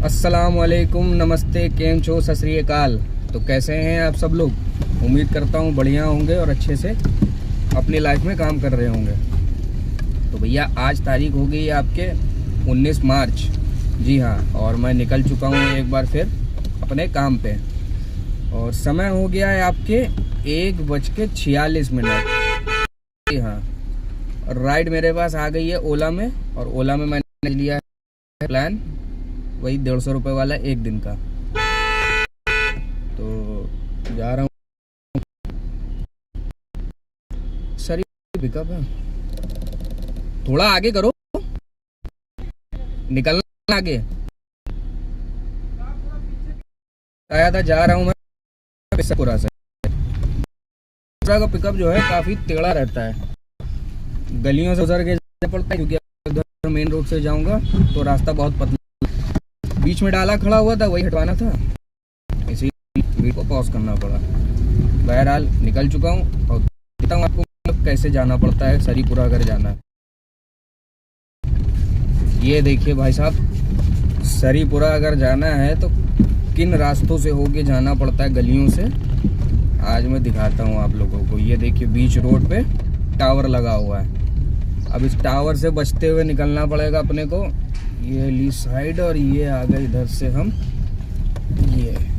अस्सलामुअलैकुम, नमस्ते, केम छो, सत श्री अकाल। तो कैसे हैं आप सब लोग? उम्मीद करता हूँ बढ़िया होंगे और अच्छे से अपनी लाइफ में काम कर रहे होंगे। तो भैया आज तारीख हो गई है आपके 19 मार्च। जी हाँ, और मैं निकल चुका हूँ एक बार फिर अपने काम पे और समय हो गया है आपके 1:46। जी हाँ, राइड मेरे पास आ गई है ओला में, और ओला में मैंने लिया है प्लान वही 150 रुपये वाला एक दिन का। तो जा रहा हूँ, सर पिकअप है, थोड़ा आगे करो, निकलना आगे। आया था, जा रहा हूँ मैं पिसपुरा से। पिसपुरा का पिकअप जो है काफ़ी टेढ़ा रहता है, गलियों से गुजर के जाना पड़ता है, क्योंकि उधर मेन रोड से जाऊंगा तो रास्ता बहुत पतला, बीच में डाला खड़ा हुआ था, वही हटवाना था, इसी वीडियो को पॉज करना पड़ा। बहरहाल निकल चुका हूँ और देखता हूँ आपको कैसे जाना पड़ता है। सरीपुरा अगर जाना है, ये देखिए भाई साहब, सरीपुरा अगर जाना है तो किन रास्तों से होके जाना पड़ता है, गलियों से, आज मैं दिखाता हूँ आप लोगों को। ये देखिए बीच रोड पे टावर लगा हुआ है, अब इस टावर से बचते हुए निकलना पड़ेगा अपने को। ये ली साइड और ये आ गए इधर से हम।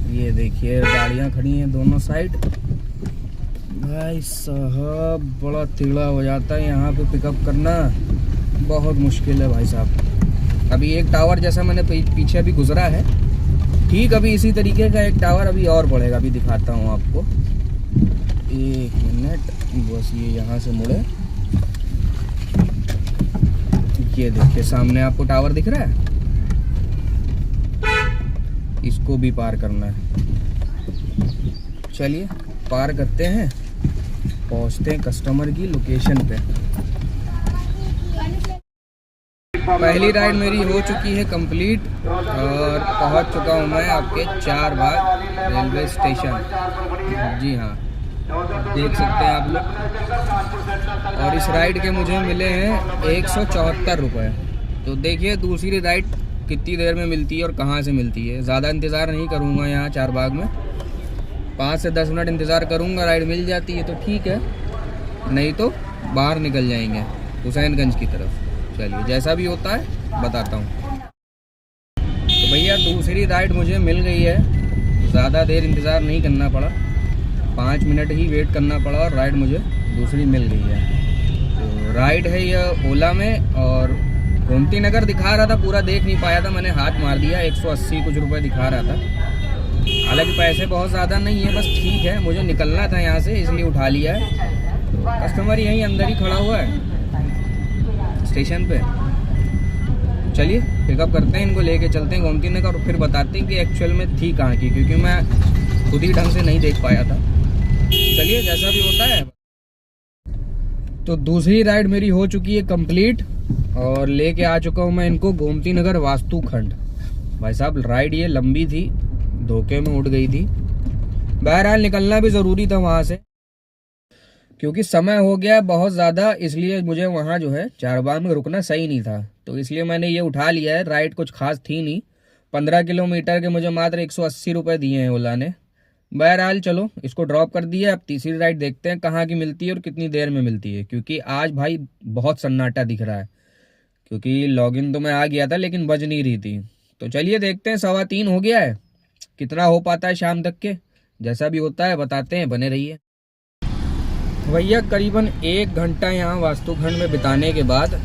ये देखिए गाड़ियां खड़ी हैं दोनों साइड। भाई साहब बड़ा टेढ़ा हो जाता है यहाँ पे पिकअप करना, बहुत मुश्किल है भाई साहब। अभी एक टावर जैसा मैंने पीछे अभी गुजरा है, ठीक अभी इसी तरीके का एक टावर अभी और बढ़ेगा, अभी दिखाता हूँ आपको। एक मिनट बस, ये यहाँ से मुड़े, ये देखिए सामने आपको टावर दिख रहा है, इसको भी पार करना है। चलिए पार करते हैं, पहुंचते हैं कस्टमर की लोकेशन पे। पहली राइड मेरी हो चुकी है कंप्लीट और पहुंच चुका हूं मैं आपके 4 बाग रेलवे स्टेशन। जी हाँ, देख सकते हैं आप लोग। और इस राइड के मुझे मिले हैं 174 रुपये। तो देखिए दूसरी राइड कितनी देर में मिलती है और कहाँ से मिलती है। ज़्यादा इंतज़ार नहीं करूँगा यहाँ 4 बाग में, 5 से 10 मिनट इंतज़ार करूँगा, राइड मिल जाती है तो ठीक है, नहीं तो बाहर निकल जाएंगे हुसैनगंज की तरफ। चलिए जैसा भी होता है बताता हूँ। तो भैया दूसरी राइड मुझे मिल गई है, ज़्यादा देर इंतज़ार नहीं करना पड़ा, 5 मिनट ही वेट करना पड़ा और राइड मुझे दूसरी मिल गई है। तो राइड है यह ओला में, और गोमती नगर दिखा रहा था, पूरा देख नहीं पाया था, मैंने हाथ मार दिया। 180 कुछ रुपए दिखा रहा था, हालांकि पैसे बहुत ज़्यादा नहीं है, बस ठीक है, मुझे निकलना था यहाँ से इसलिए उठा लिया है। कस्टमर यहीं अंदर ही खड़ा हुआ है स्टेशन पे। चलिए पिकअप करते हैं, इनको लेके चलते हैं गोमती नगर और फिर बताते हैं कि एक्चुअल में थी कहाँ की, क्योंकि मैं खुद ही ढंग से नहीं देख पाया था। चलिए जैसा भी होता है। तो दूसरी राइड मेरी हो चुकी है कंप्लीट और लेके आ चुका हूँ मैं इनको गोमती नगर वास्तु खंड। भाई साहब राइड ये लंबी थी, धोखे में उठ गई थी, बहरहाल निकलना भी ज़रूरी था वहाँ से, क्योंकि समय हो गया बहुत ज़्यादा, इसलिए मुझे वहाँ जो है 4 बाग में रुकना सही नहीं था, तो इसलिए मैंने ये उठा लिया है। राइड कुछ खास थी नहीं, 15 किलोमीटर के मुझे मात्र 180 रुपये दिए हैं ओला ने। बहरहाल चलो इसको ड्रॉप कर दिया। अब तीसरी राइड देखते हैं कहाँ की मिलती है और कितनी देर में मिलती है, क्योंकि आज भाई बहुत सन्नाटा दिख रहा है, क्योंकि लॉगिन तो मैं आ गया था लेकिन बज नहीं रही थी। तो चलिए देखते हैं, 3:15 हो गया है, कितना हो पाता है शाम तक के, जैसा भी होता है बताते हैं, बने रहिए। भैया करीबन 1 घंटा यहाँ वास्तुखंड में बिताने के बाद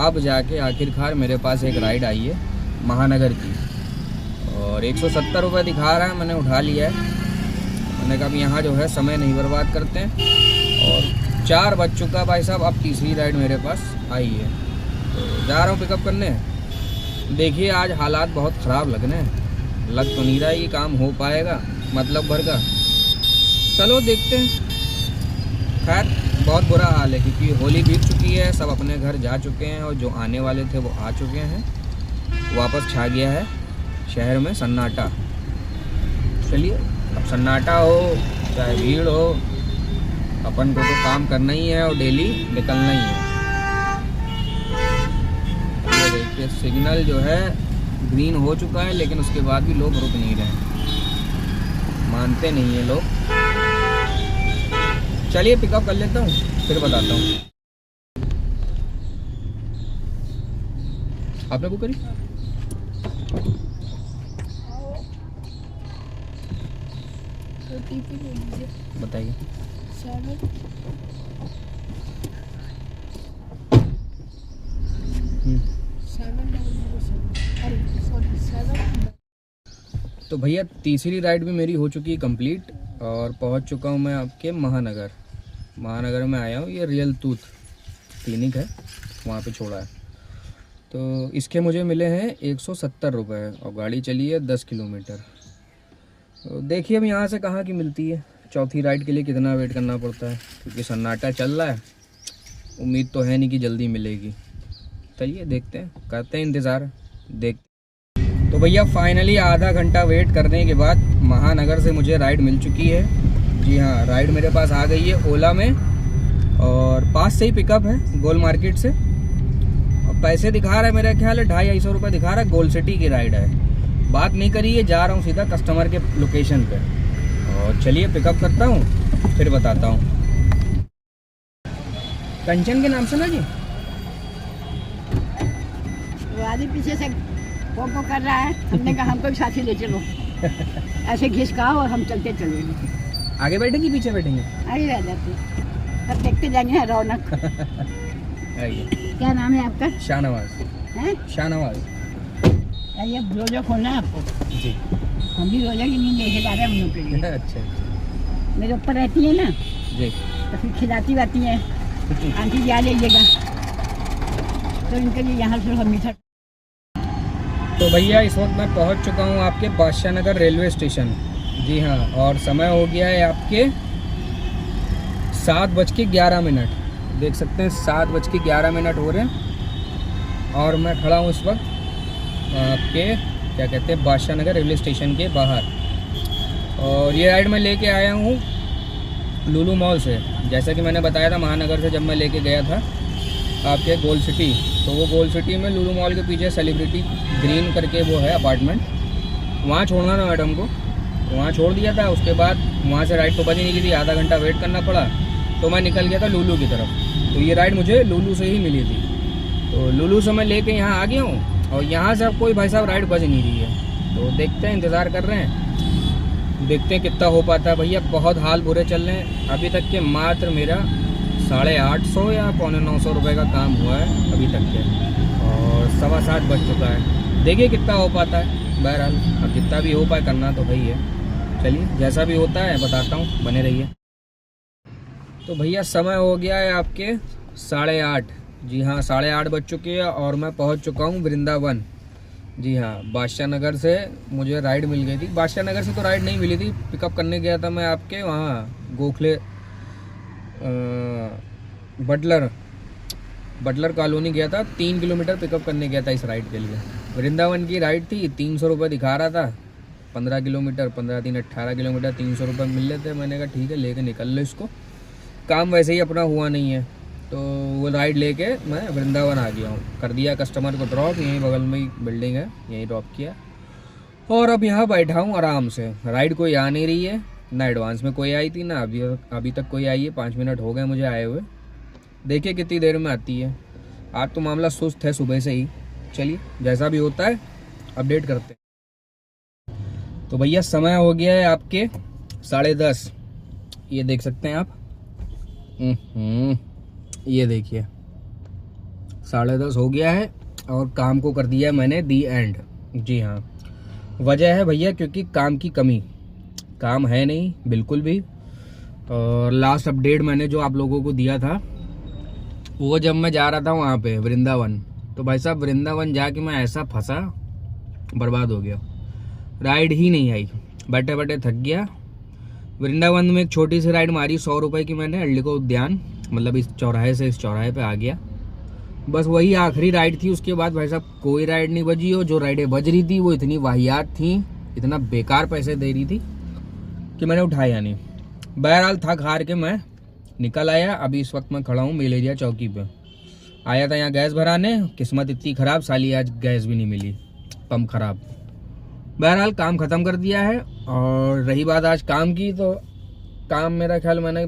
अब जाके आखिरकार मेरे पास एक राइड आई है महानगर की, और 170 रुपये दिखा रहा है, मैंने उठा लिया है। मैंने कहा यहाँ जो है समय नहीं बर्बाद करते हैं, और 4 बज चुका भाई साहब, अब तीसरी राइड मेरे पास आई है, तो जा रहा हूँ पिकअप करने। देखिए आज हालात बहुत ख़राब लग रहे हैं, लग तो नहीं रहा है कि काम हो पाएगा मतलब भर का, चलो देखते हैं। खैर बहुत बुरा हाल है, क्योंकि होली बीत चुकी है, सब अपने घर जा चुके हैं, और जो आने वाले थे वो आ चुके हैं, वापस छा गया है शहर में सन्नाटा। चलिए अब सन्नाटा हो चाहे भीड़ हो, अपन को तो काम करना ही है और डेली निकलना ही है। ये देखिए सिग्नल जो है ग्रीन हो चुका है, लेकिन उसके बाद भी लोग रुक नहीं रहे, मानते नहीं है लोग। चलिए पिकअप कर लेता हूँ, फिर बताता हूँ। आपने बुक करी? बताइए। तो भैया तीसरी राइड भी मेरी हो चुकी है कंप्लीट, और पहुंच चुका हूं मैं आपके महानगर में आया हूं। ये रियल टूथ क्लिनिक है, वहां पे छोड़ा है। तो इसके मुझे मिले हैं 170 रुपये, और गाड़ी चली है 10 किलोमीटर। तो देखिए अब यहाँ से कहाँ की मिलती है। चौथी राइड के लिए कितना वेट करना पड़ता है, क्योंकि सन्नाटा चल रहा है। उम्मीद तो है नहीं कि जल्दी मिलेगी। चलिए देखते हैं, करते हैं इंतज़ार, देखते। तो भैया फाइनली आधा घंटा वेट करने के बाद महानगर से मुझे राइड मिल चुकी है। जी हाँ, राइड मेरे पास आ गई है ओला में, और पास से ही पिकअप है गोल मार्केट से। और पैसे दिखा रहा है, मेरा ख्याल है 250 रुपये दिखा रहा है। गोल सिटी की राइड है, बात नहीं करिए, जा रहा हूँ सीधा कस्टमर के लोकेशन पे। और चलिए पिकअप करता हूँ, फिर बताता हूँ। कंचन के नाम से ना जी, आदमी पीछे से पोपो कर रहा है। हमने कहा हमको भी साथी ले चलो। ऐसे घिसकाओ और हम चलते चलेंगे। आगे बैठेंगे पीछे बैठेंगे? आगे रह जाते, सब देखते जाएंगे रौनक। आइए। क्या नाम है आपका? शाहनवाज। हैं? शाहनवाज। ये रोजा खोलना है आपको? जी। हम भी रोजा की नींद लेके जा रहे हैं हम लोग के लिए। अच्छा। मेरे ऊपर रहती है ना जी, तो फिर खिलाती रहती है। आंटी जी आ जाइएगा, तो इनके लिए यहाँ से हम मीठा। तो भैया इस वक्त मैं पहुंच चुका हूं आपके बादशाह नगर रेलवे स्टेशन। जी हाँ, और समय हो गया है आपके 7:11। देख सकते हैं 7:11 हो रहे हैं, और मैं खड़ा हूं इस वक्त आपके क्या कहते हैं बादशाह नगर रेलवे स्टेशन के बाहर। और ये राइड मैं लेके आया हूँ लुलु मॉल से। जैसा कि मैंने बताया था, महानगर से जब मैं लेके गया था आपके गोल्ड सिटी, तो वो गोल्ड सिटी में लुलु मॉल के पीछे सेलिब्रिटी ग्रीन करके वो है अपार्टमेंट, वहाँ छोड़ना था मैडम को, तो वहाँ छोड़ दिया था। उसके बाद वहाँ से राइड तो बनी नहीं थी, आधा घंटा वेट करना पड़ा, तो मैं निकल गया था लुलु की तरफ। तो ये राइड मुझे लुलु से ही मिली थी। तो लुलु से मैं लेके यहाँ आ गया हूँ, और यहाँ से अब कोई भाई साहब राइड बज नहीं रही है। तो देखते हैं, इंतज़ार कर रहे हैं, देखते हैं कितना हो पाता है। भैया बहुत हाल बुरे चल रहे हैं। अभी तक के मात्र मेरा 850 या 950 रुपये का काम हुआ है अभी तक के, और 7:15 बज चुका है। देखिए कितना हो पाता है। बहरहाल अब जितना भी हो पाए करना तो भाई है। चलिए जैसा भी होता है बताता हूँ, बने रहिए। तो भैया समय हो गया है आपके 8:30। जी हाँ, 8:30 बज चुके हैं, और मैं पहुँच चुका हूँ वृंदावन। जी हाँ, बादशाह नगर से मुझे राइड मिल गई थी। बादशाह नगर से तो राइड नहीं मिली थी, पिकअप करने गया था मैं आपके वहाँ गोखले बटलर कॉलोनी गया था। 3 किलोमीटर पिकअप करने गया था इस राइड के लिए। वृंदावन की राइड थी, 300 रुपये दिखा रहा था। 15 किलोमीटर, 15×3 18 किलोमीटर, 300 रुपये मिल लेते। मैंने कहा ठीक है, लेके निकल लो इसको, काम वैसे ही अपना हुआ नहीं है। तो वो राइड लेके मैं वृंदावन आ गया हूँ। कर दिया कस्टमर को ड्रॉप, यहीं बगल में ही बिल्डिंग है, यहीं ड्रॉप किया, और अब यहाँ बैठा हूँ आराम से। राइड कोई आ नहीं रही है, ना एडवांस में कोई आई थी, ना अभी तक कोई आई है। 5 मिनट हो गए मुझे आए हुए, देखिए कितनी देर में आती है। आज तो मामला सुस्त है सुबह से ही। चलिए जैसा भी होता है अपडेट करते हैं। तो भैया समय हो गया है आपके 10:30। ये देख सकते हैं आप, ये देखिए 10:30 हो गया है, और काम को कर दिया है मैंने दी एंड। जी हाँ, वजह है भैया क्योंकि काम की कमी, काम है नहीं बिल्कुल भी। और लास्ट अपडेट मैंने जो आप लोगों को दिया था, वो जब मैं जा रहा था वहाँ पे वृंदावन, तो भाई साहब वृंदावन जाके मैं ऐसा फंसा, बर्बाद हो गया। राइड ही नहीं आई, बैठे बैठे थक गया। वृंदावन में एक छोटी सी राइड मारी 100 रुपये की मैंने, अल्लिको उद्यान, मतलब इस चौराहे से इस चौराहे पे आ गया। बस वही आखिरी राइड थी। उसके बाद भाई साहब कोई राइड नहीं बजी, और जो राइडें बज रही थी वो इतनी वाहियात थी, इतना बेकार पैसे दे रही थी कि मैंने उठाया नहीं। बहरहाल थक हार के मैं निकल आया। अभी इस वक्त मैं खड़ा हूँ मेलेरिया चौकी पे। आया था यहाँ गैस भराने, किस्मत इतनी ख़राब, साली आज गैस भी नहीं मिली। पंप खराब। बहरहाल काम ख़त्म कर दिया है। और रही बात आज काम की, तो काम मेरा ख्याल मैंने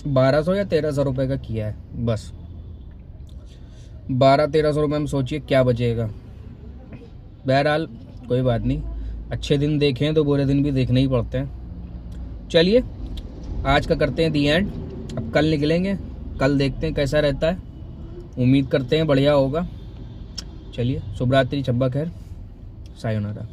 1200 या 1300 रुपये का किया है बस। 1200-1300 रुपये में सोचिए क्या बचेगा। बहरहाल कोई बात नहीं, अच्छे दिन देखें तो बुरे दिन भी देखने ही पड़ते हैं। चलिए आज का करते हैं दी एंड। अब कल निकलेंगे, कल देखते हैं कैसा रहता है, उम्मीद करते हैं बढ़िया होगा। चलिए शुभ रात्रि, छब्बा खैर, सायोनारा।